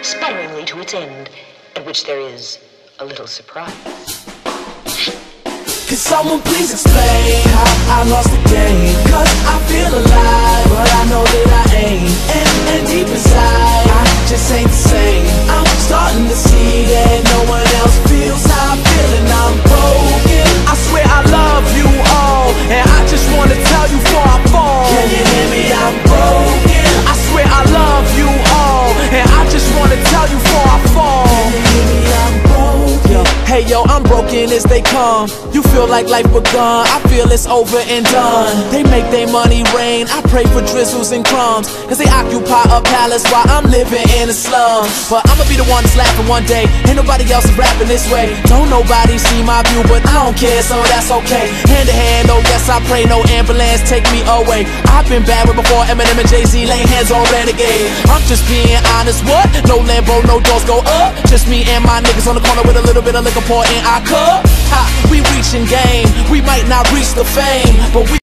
sputteringly to its end, at which there is a little surprise. Could someone please explain how I lost the game? Cause I feel alive, but I know that I ain't. And deep inside, I just ain't the same. I'm starting to see that no one else feels how I feel, and I'm broken. I swear I love you all, and I just wanna tell you before I fall. Can you hear me? I'm broken. I swear I love you all, and I just wanna tell you before I fall. Can you hear me? I'm broken. Hey yo, I'm broken as they come. You feel like life begun, I feel it's over and done. They make their money rain, I pray for drizzles and crumbs, cause they occupy a palace while I'm living in a slum. But I'ma be the one that's laughing one day, ain't nobody else is rapping this way. Don't nobody see my view, but I don't care, so that's okay. Hand to hand, oh yes I pray, no ambulance take me away. I've been bad with before Eminem and Jay-Z lay hands on Renegade. I'm just being honest, what? No Lambo, no doors go up. Just me and my niggas on the corner with a little bit of liquor pour in our cup. Ha, we reaching game, we might not reach the fame, but we